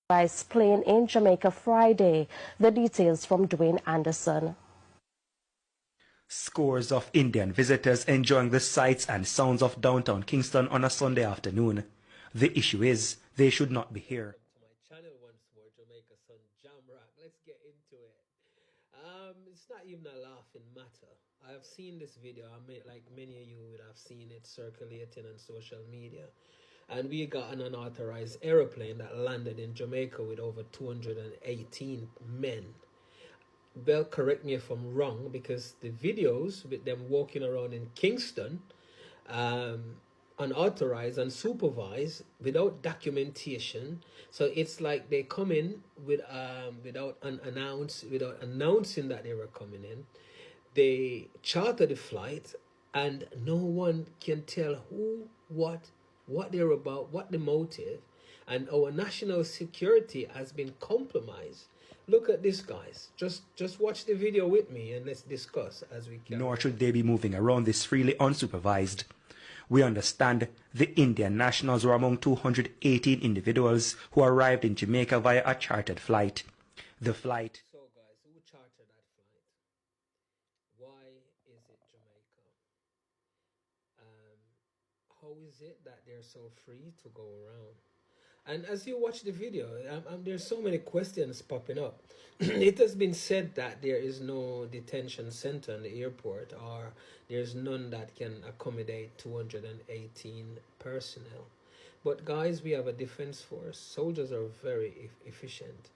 Unauthorized plane in Jamaica Friday. The details from Dwayne Anderson. Scores of Indian visitors enjoying the sights and sounds of downtown Kingston on a Sunday afternoon. The issue is they should not be here. To my channel once more, Jamaica Sun Jam Rock. Let's get into it. It's not even a laughing matter. I have seen this video. Like many of you would have seen it circulating on social media. And we got an unauthorized aeroplane that landed in Jamaica with over 218 men. Bell, correct me if I'm wrong, because the videos with them walking around in Kingston, unauthorized and supervised without documentation. So it's like they come in without announcing that they were coming in. They charter the flight, and no one can tell who, what they're about, what the motive, and our national security has been compromised. Look at this, guys. Just watch the video with me and let's discuss as we can. Nor should they be moving around this freely unsupervised. We understand the Indian nationals were among 218 individuals who arrived in Jamaica via a chartered flight. The flight. So, guys, who chartered that flight? Why is it Jamaica? How is it that they're so free to go around? And as you watch the video, there's so many questions popping up. It has been said that there is no detention center in the airport, or there's none that can accommodate 218 personnel. But guys, we have a defense force. Soldiers are very efficient.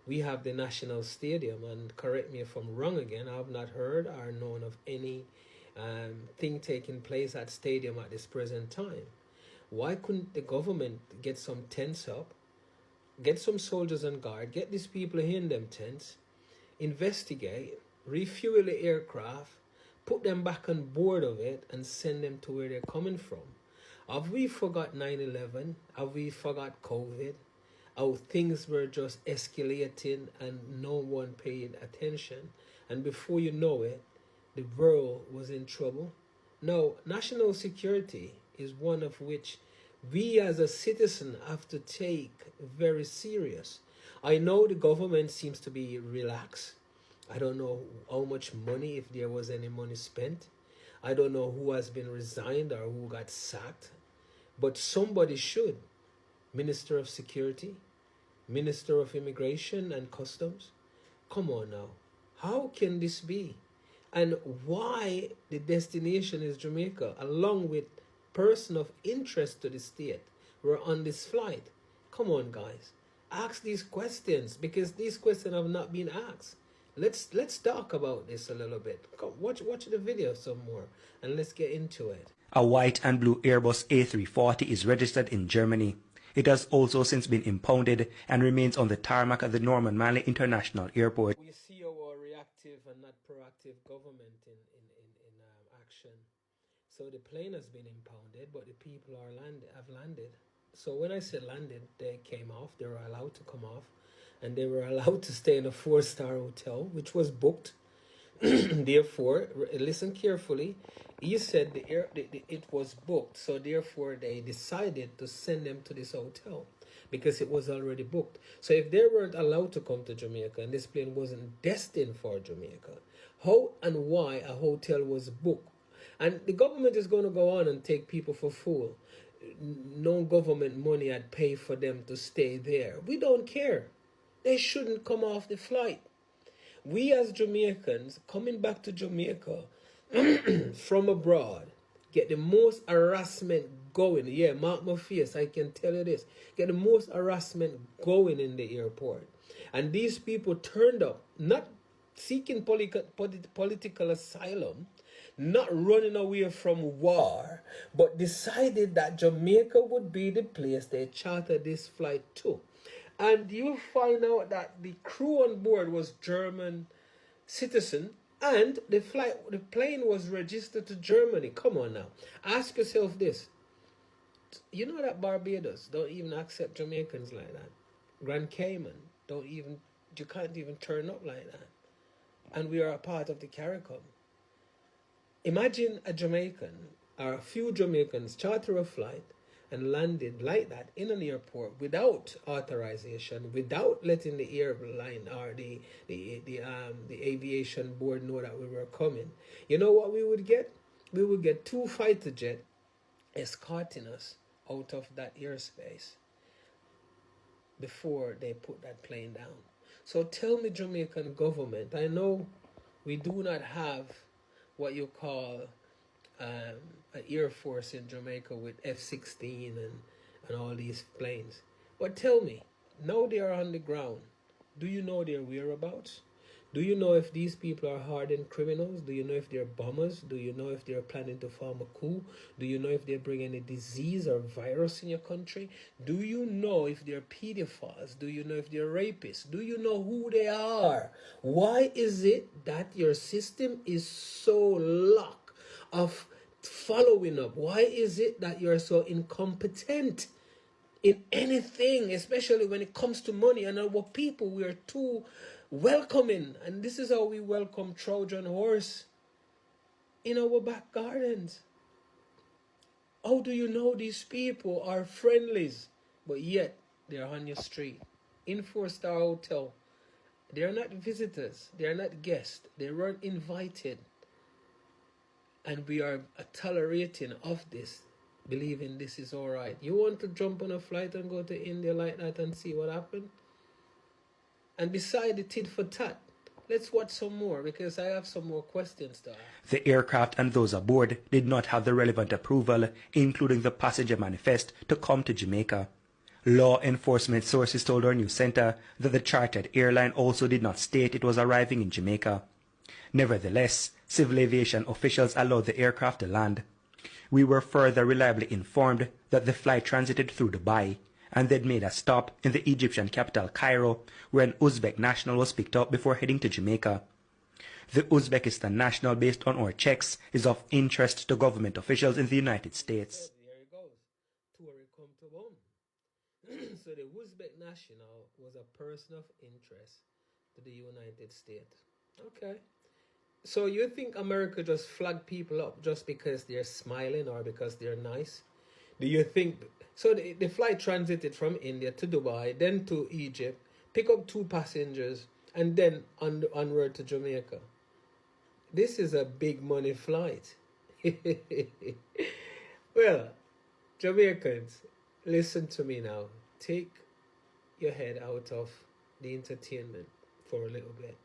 We have the National Stadium, and correct me if I'm wrong again, I have not heard or known of any thing taking place at stadium at this present time. Why couldn't the government get some tents up, get some soldiers on guard, get these people in them tents, investigate, refuel the aircraft, put them back on board of it, and send them to where they're coming from? Have we forgot 9/11? Have we forgot COVID? How things were just escalating and no one paid attention, and before you know it, the world was in trouble? No, national security is one of which we as a citizen have to take very serious. I know the government seems to be relaxed. I don't know how much money, if there was any money spent. I don't know who has been resigned or who got sacked. But somebody should. Minister of Security, Minister of Immigration and Customs. Come on now. How can this be? And why the destination is Jamaica, along with person of interest to the state, were on this flight? Come on, guys. Ask these questions, because these questions have not been asked. Let's talk about this a little bit. Come, watch the video some more, and let's get into it. A white and blue Airbus A340 is registered in Germany. It has also since been impounded and remains on the tarmac at the Norman Manley International Airport. We see our reactive and not proactive government in action. So the plane has been impounded, but the people have landed. So when I said landed, they came off. They were allowed to come off, and they were allowed to stay in a 4-star hotel, which was booked. Therefore, listen carefully. He said it was booked, so therefore they decided to send them to this hotel because it was already booked. So if they weren't allowed to come to Jamaica and this plane wasn't destined for Jamaica, how and why a hotel was booked? And the government is going to go on and take people for fool. No government money had paid for them to stay there. We don't care. They shouldn't come off the flight. We as Jamaicans coming back to Jamaica from abroad get the most harassment going. Yeah, mark my face, I can tell you this. Get the most harassment going in the airport. And these people turned up, not seeking political asylum, not running away from war, but decided that Jamaica would be the place they chartered this flight to. And you find out that the crew on board was German citizen, and the plane was registered to Germany. Come on now. Ask yourself this. You know that Barbados don't even accept Jamaicans like that. Grand Cayman you can't even turn up like that. And we are a part of the CARICOM. Imagine a Jamaican or a few Jamaicans charter a flight, and landed like that in an airport without authorization, without letting the airline or the aviation board know that we were coming, you know what we would get? We would get 2 fighter jets escorting us out of that airspace before they put that plane down. So tell me, Jamaican government, I know we do not have what you call an air force in Jamaica with F-16 and all these planes. But tell me, now they are on the ground, do you know their whereabouts? Do you know if these people are hardened criminals? Do you know if they're bombers? Do you know if they're planning to form a coup? Do you know if they bring any disease or virus in your country? Do you know if they're pedophiles? Do you know if they're rapists? Do you know who they are? Why is it that your system is so lack of following up? Why is it that you're so incompetent in anything, especially when it comes to money? And our people, we are too welcoming, and this is how we welcome Trojan horse in our back gardens. How do you know these people are friendlies, but yet they're on your street? In 4-star hotel, they are not visitors, they are not guests, they weren't invited, and we are tolerating of this, believing this is all right. You want to jump on a flight and go to India like that and see what happened? And beside the tit for tat, let's watch some more, because I have some more questions to ask. The aircraft and those aboard did not have the relevant approval, including the passenger manifest, to come to Jamaica. Law enforcement sources told our news center that the chartered airline also did not state it was arriving in Jamaica. Nevertheless, civil aviation officials allowed the aircraft to land. We were further reliably informed that the flight transited through Dubai, and they'd made a stop in the Egyptian capital Cairo, where an Uzbek national was picked up before heading to Jamaica. The Uzbekistan national, based on our checks, is of interest to government officials in the United States. There it goes. Tory come to home. So the Uzbek national was a person of interest to the United States. Okay. So you think America just flag people up just because they're smiling or because they're nice? Do you think so? The flight transited from India to Dubai, then to Egypt, pick up 2 passengers, and then onward to Jamaica. This is a big money flight. Well, Jamaicans, listen to me now. Take your head out of the entertainment for a little bit.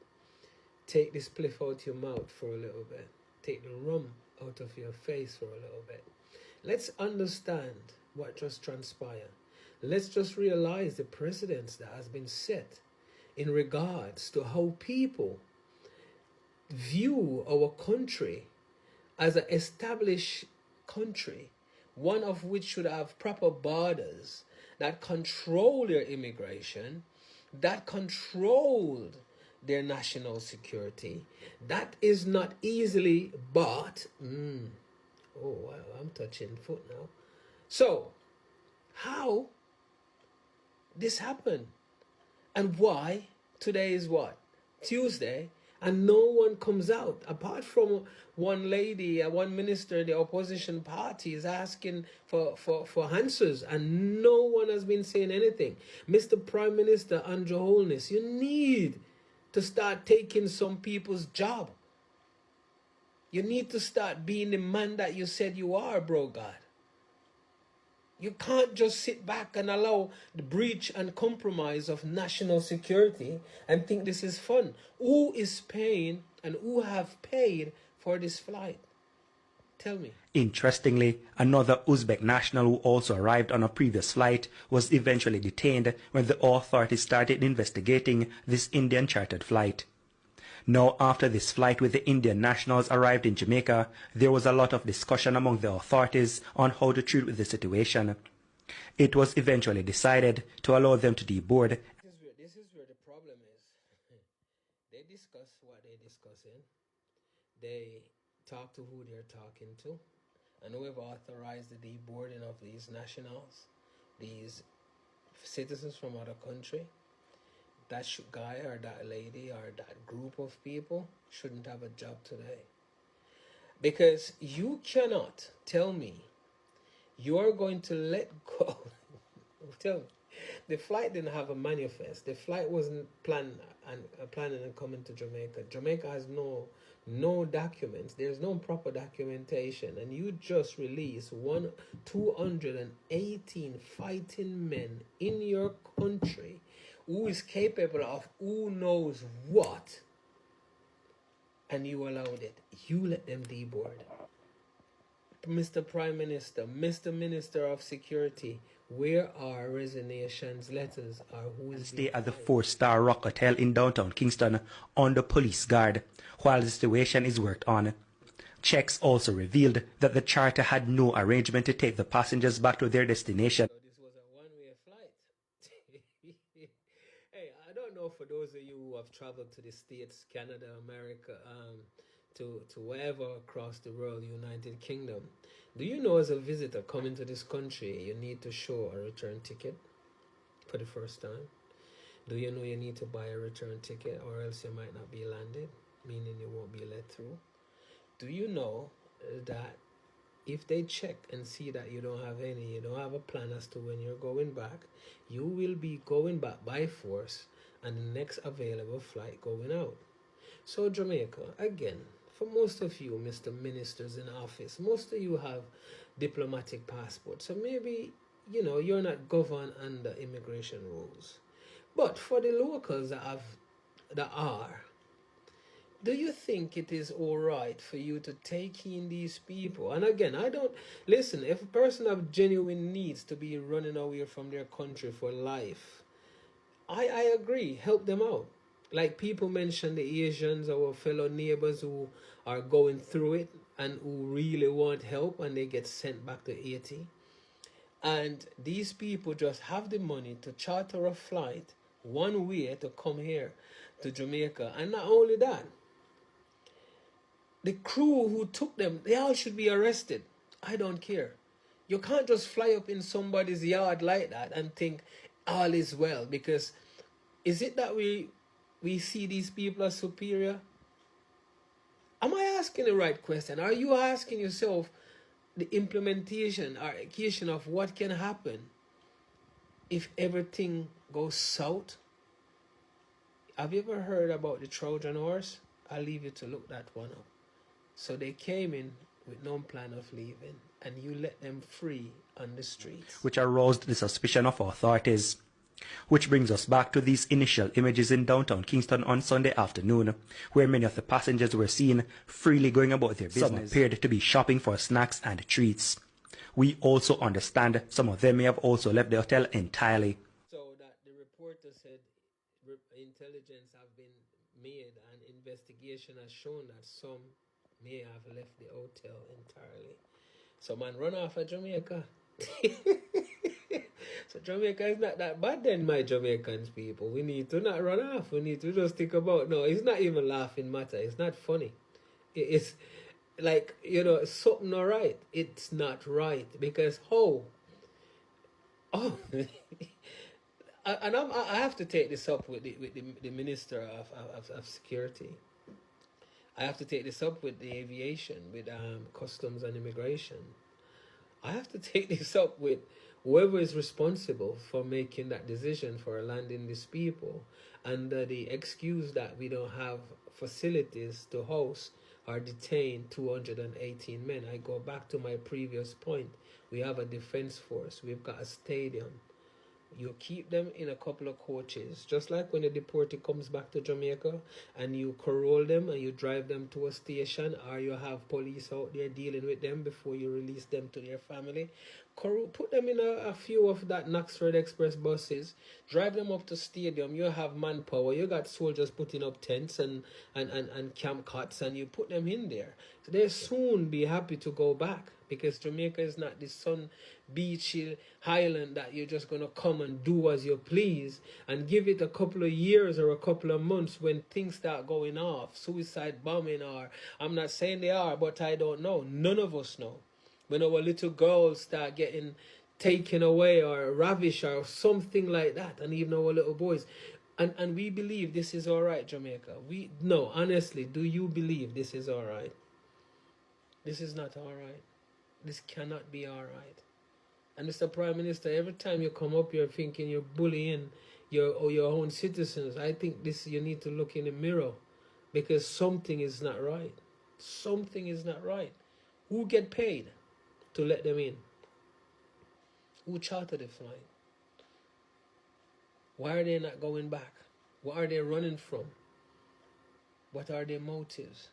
Take this spliff out your mouth for a little bit. Take the rum out of your face for a little bit. Let's understand what just transpired. Let's just realize the precedence that has been set in regards to how people view our country as an established country, one of which should have proper borders that control their immigration, that controlled their national security, that is not easily bought. Oh, wow, I'm touching foot now. So, how this happened? And why today is what? Tuesday, and no one comes out apart from one lady, one minister. The opposition party is asking for answers, and no one has been saying anything. Mr. Prime Minister Andrew Holness, you need to start taking some people's job. You need to start being the man that you said you are, bro God. You can't just sit back and allow the breach and compromise of national security and think this is fun. Who is paying and who have paid for this flight? Tell me. Interestingly, another Uzbek national who also arrived on a previous flight was eventually detained when the authorities started investigating this Indian chartered flight. Now, after this flight with the Indian nationals arrived in Jamaica, there was a lot of discussion among the authorities on how to treat with the situation. It was eventually decided to allow them to deboard. This is where the problem is. They discuss what they're discussing. They talk to who they're talking to. And whoever authorized the deboarding of these nationals, these citizens from other country, that guy or that lady or that group of people shouldn't have a job today. Because you cannot tell me You are going to let go. Tell me, the flight didn't have a manifest. The flight wasn't planning and coming to Jamaica. Jamaica has no documents. There's no proper documentation, and you just release 218 fighting men in your country who is capable of who knows what, and you allowed it. You let them deboard. Mr. Prime Minister, Mr. Minister of Security, where are resignations letters, or who is stay at the 4-star Rock Hotel in downtown Kingston under police guard while the situation is worked on. Checks also revealed that the charter had no arrangement to take the passengers back to their destination. So this was a one-way flight. Hey, I don't know, for those of you who have traveled to the States, Canada, America, to wherever across the world, United Kingdom, do you know, as a visitor coming to this country, you need to show a return ticket for the first time? Do you know you need to buy a return ticket, or else you might not be landed, meaning you won't be let through? Do you know that if they check and see that you don't have a plan as to when you're going back, you will be going back by force and the next available flight going out? So Jamaica, again, for most of you, Mr. Ministers in office, most of you have diplomatic passports, so maybe, you're not governed under immigration rules. But for the locals that are, do you think it is all right for you to take in these people? And again, I don't listen. If a person have genuine needs to be running away from their country for life, I agree. Help them out. Like people mentioned, the Asians, our fellow neighbors who are going through it and who really want help, and they get sent back to Haiti. And these people just have the money to charter a flight one way to come here to Jamaica. And not only that, the crew who took them, they all should be arrested. I don't care. You can't just fly up in somebody's yard like that and think all is well, because is it that we see these people as superior? Am I asking the right question? Are you asking yourself the implementation or execution of what can happen if everything goes south? Have you ever heard about the Trojan horse? I'll leave you to look that one up. So they came in with no plan of leaving, and you let them free on the streets, which aroused the suspicion of authorities. Which brings us back to these initial images in downtown Kingston on Sunday afternoon, where many of the passengers were seen freely going about their business. Some appeared to be shopping for snacks and treats. We also understand some of them may have also left the hotel entirely. So that the reporter said intelligence have been made and investigation has shown that some may have left the hotel entirely. So man run off of Jamaica. So Jamaica is not that bad then, my Jamaicans people. We need to not run off. We need to just think about, no, it's not even laughing matter. It's not funny. It's like, something not right. It's not right. Because and I have to take this up with the Minister of Security. I have to take this up with the aviation, with customs and immigration. I have to take this up with whoever is responsible for making that decision for landing these people, under the excuse that we don't have facilities to host or detain 218 men. I go back to my previous point. We have a defense force. We've got a stadium. You keep them in a couple of coaches, just like when a deportee comes back to Jamaica, and you corral them and you drive them to a station, or you have police out there dealing with them before you release them to their family. Put them in a few of that Knoxford Express buses, drive them up to stadium. You have manpower, you got soldiers putting up tents and camp cots, and you put them in there. So they'll soon be happy to go back, because Jamaica is not the sun beachy highland that you're just going to come and do as you please, and give it a couple of years or a couple of months when things start going off, suicide bombing, or I'm not saying they are, but I don't know. None of us know. When our little girls start getting taken away or ravished or something like that, and even our little boys, and we believe this is all right, Jamaica. No, honestly, do you believe this is all right? This is not all right. This cannot be all right. And Mr. Prime Minister, every time you come up, you're thinking you're bullying your own citizens. I think this, you need to look in the mirror, because something is not right. Something is not right. Who get paid to let them in? Who chartered the flight? Why are they not going back? What are they running from? What are their motives?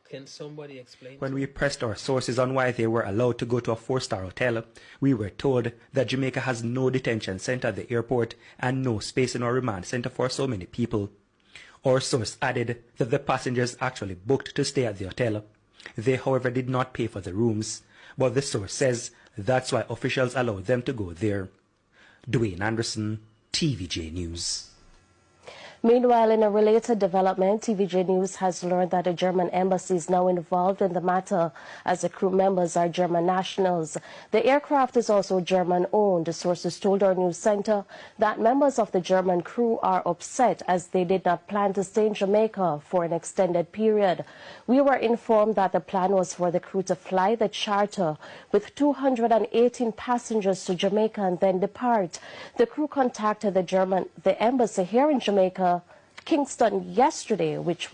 Can somebody explain? When we pressed our sources on why they were allowed to go to a 4-star hotel, we were told that Jamaica has no detention center at the airport and no space in our remand center for so many people. Our source added that the passengers actually booked to stay at the hotel. They, however, did not pay for the rooms, but the source says that's why officials allowed them to go there. Dwayne Anderson, TVJ News. Meanwhile, in a related development, TVJ News has learned that the German embassy is now involved in the matter, as the crew members are German nationals. The aircraft is also German-owned. The sources told our news center that members of the German crew are upset as they did not plan to stay in Jamaica for an extended period. We were informed that the plan was for the crew to fly the charter with 218 passengers to Jamaica and then depart. The crew contacted the embassy here in Jamaica, Kingston, yesterday, which